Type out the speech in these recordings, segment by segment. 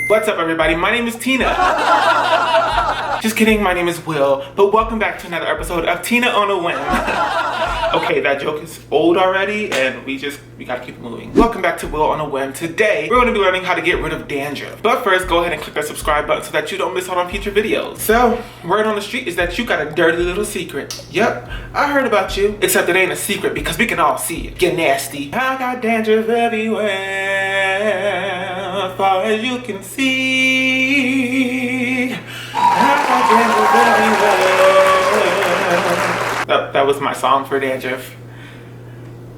What's up, everybody? My name is Tina. Just kidding, my name is Will, but welcome back to another episode of Tina on a Whim. Okay, that joke is old already, and we gotta keep it moving. Welcome back to Will on a Whim. Today, we're gonna be learning how to get rid of dandruff. But first, go ahead and click that subscribe button so that you don't miss out on future videos. So, word on the street is that you got a dirty little secret. Yep, I heard about you. Except it ain't a secret because we can all see it. Get nasty. I got dandruff everywhere, as far as you can see. I got dandruff everywhere. That was my song for dandruff.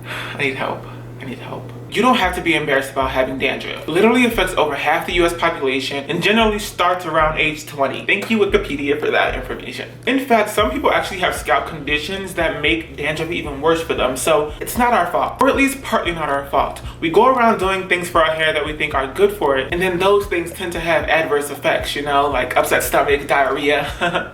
I need help. I need help. You don't have to be embarrassed about having dandruff. It literally affects over half the US population and generally starts around age 20. Thank you, Wikipedia, for that information. In fact, some people actually have scalp conditions that make dandruff even worse for them, so it's not our fault. Or at least partly not our fault. We go around doing things for our hair that we think are good for it, and then those things tend to have adverse effects, you know, like upset stomach, diarrhea.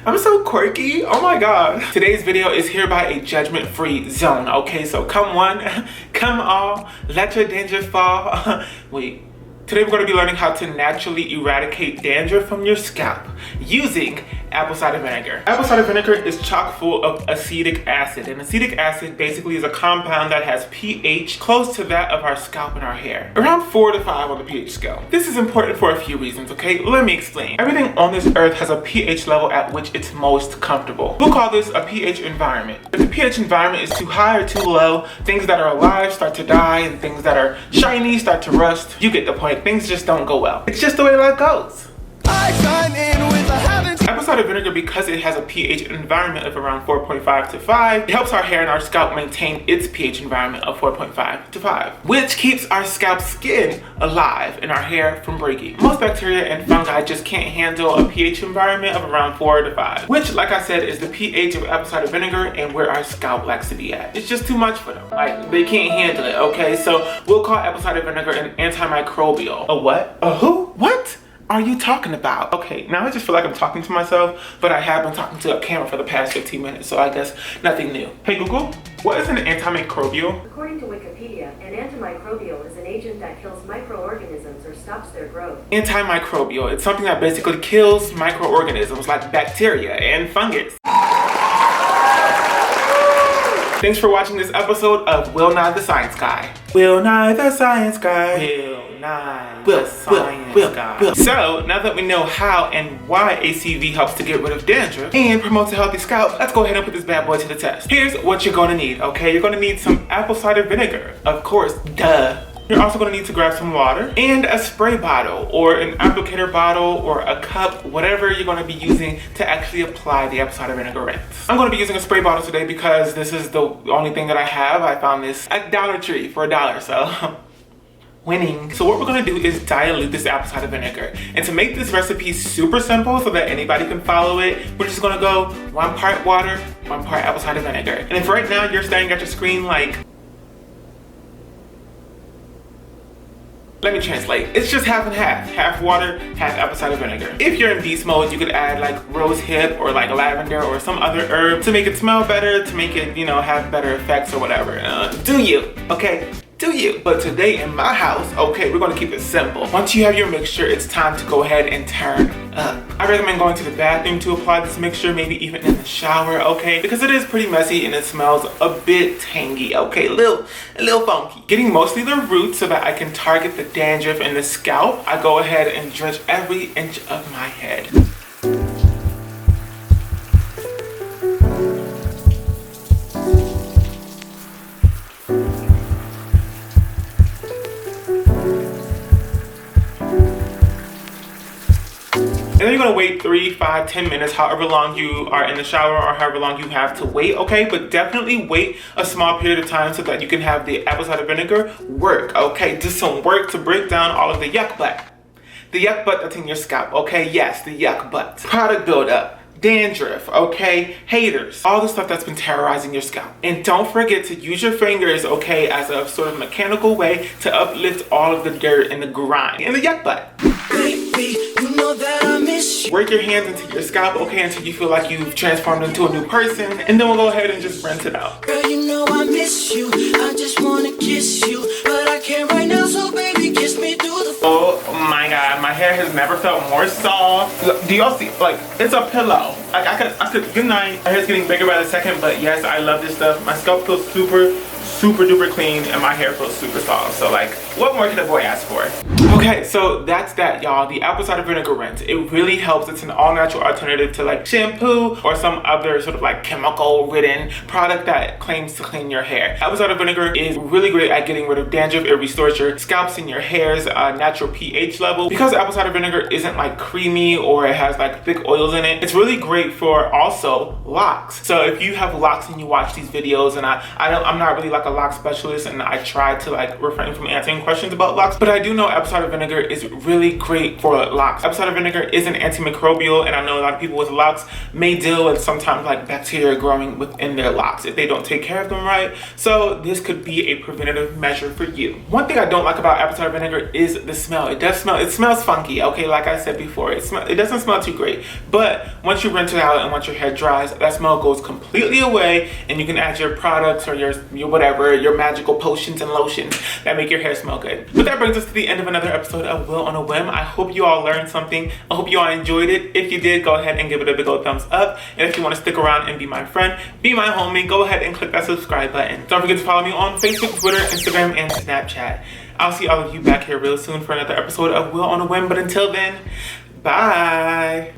I'm so quirky, oh my god. Today's video is hereby a judgment-free zone, okay? So come one, come all, let your dandruff fall. Wait, today we're gonna be learning how to naturally eradicate dandruff from your scalp using apple cider vinegar. Apple cider vinegar is chock full of acetic acid, and acetic acid basically is a compound that has pH close to that of our scalp and our hair. Around 4 to 5 on the pH scale. This is important for a few reasons, okay? Let me explain. Everything on this earth has a pH level at which it's most comfortable. We'll call this a pH environment. If the pH environment is too high or too low, things that are alive start to die, and things that are shiny start to rust. You get the point. Things just don't go well. It's just the way life goes. Apple cider vinegar, because it has a pH environment of around 4.5 to 5, it helps our hair and our scalp maintain its pH environment of 4.5 to 5, which keeps our scalp skin alive and our hair from breaking. Most bacteria and fungi just can't handle a pH environment of around 4 to 5, which, like I said, is the pH of apple cider vinegar and where our scalp likes to be at. It's just too much for them. Like, they can't handle it, okay? So we'll call apple cider vinegar an antimicrobial. A what? A who? What are you talking about? Okay, now I just feel like I'm talking to myself, but I have been talking to a camera for the past 15 minutes, so I guess nothing new. Hey Google, what is an antimicrobial? According to Wikipedia, an antimicrobial is an agent that kills microorganisms or stops their growth. Antimicrobial, it's something that basically kills microorganisms like bacteria and fungus. Thanks for watching this episode of Will Nye the Science Guy. Will Nye the Science Guy. Will Nye the Science Guy. So, now that we know how and why ACV helps to get rid of dandruff and promotes a healthy scalp, let's go ahead and put this bad boy to the test. Here's what you're gonna need, okay? You're gonna need some apple cider vinegar. Of course, duh. You're also going to need to grab some water and a spray bottle or an applicator bottle or a cup, whatever you're going to be using to actually apply the apple cider vinegar rinse. I'm going to be using a spray bottle today because this is the only thing that I have. I found this at Dollar Tree for $1, so winning. So what we're going to do is dilute this apple cider vinegar. And to make this recipe super simple so that anybody can follow it, we're just going to go 1 part water, 1 part apple cider vinegar. And if right now you're staring at your screen like, let me translate. It's just half and half. Half water, half apple cider vinegar. If you're in beast mode, you could add like rose hip or like lavender or some other herb to make it smell better, to make it, you know, have better effects or whatever. Do you, okay? Do you? But today in my house, okay, we're gonna keep it simple. Once you have your mixture, it's time to go ahead and turn up. I recommend going to the bathroom to apply this mixture, maybe even in the shower, okay? Because it is pretty messy and it smells a bit tangy, okay? A little funky. Getting mostly the roots so that I can target the dandruff in the scalp, I go ahead and drench every inch of my head. And then you're gonna wait 3, 5, 10 minutes, however long you are in the shower or however long you have to wait, okay? But definitely wait a small period of time so that you can have the apple cider vinegar work, okay? Do some work to break down all of the yuck butt. The yuck butt that's in your scalp, okay? Yes, the yuck butt. Product buildup, dandruff, okay? Haters, all the stuff that's been terrorizing your scalp. And don't forget to use your fingers, okay, as a sort of mechanical way to uplift all of the dirt and the grime and the yuck butt. Baby, you know that I miss you. Work your hands into your scalp, okay, until you feel like you've transformed into a new person, and then we'll go ahead and just rinse it out. Girl, you know I miss you. I just wanna kiss you, but I can't right now, so baby. hair has never felt more soft. Look, do y'all see? Like, it's a pillow. Like, I could, good night. My hair's getting bigger by the second, but yes, I love this stuff. My scalp feels super duper clean, and my hair feels super soft. So like, what more could a boy ask for? Okay, so that's that, y'all. The apple cider vinegar rinse. It really helps. It's an all-natural alternative to like shampoo or some other sort of like chemical-ridden product that claims to clean your hair. Apple cider vinegar is really great at getting rid of dandruff. It restores your scalps and your hair's natural pH level. Because apple cider vinegar isn't like creamy or it has like thick oils in it, it's really great for also locks. So if you have locks and you watch these videos, and I'm not really like a lock specialist, and I try to like refrain from answering questions about locks, but I do know apple cider vinegar is really great for locks. Apple cider vinegar is an antimicrobial, and I know a lot of people with locks may deal with sometimes like bacteria growing within their locks if they don't take care of them right. So this could be a preventative measure for you. One thing I don't like about apple cider vinegar is the smell. It smells funky, okay? Like I said before, it doesn't smell too great, but once you rinse it out and once your hair dries, that smell goes completely away, and you can add your products or your whatever, your magical potions and lotions that make your hair smell good. But that brings us to the end of another episode of Will on a Whim. I hope you all learned something. I hope you all enjoyed it. If you did, go ahead and give it a big old thumbs up. And if you want to stick around and be my friend, be my homie, go ahead and click that subscribe button. Don't forget to follow me on Facebook, Twitter, Instagram, and Snapchat. I'll see all of you back here real soon for another episode of Will on a Whim. But until then, bye.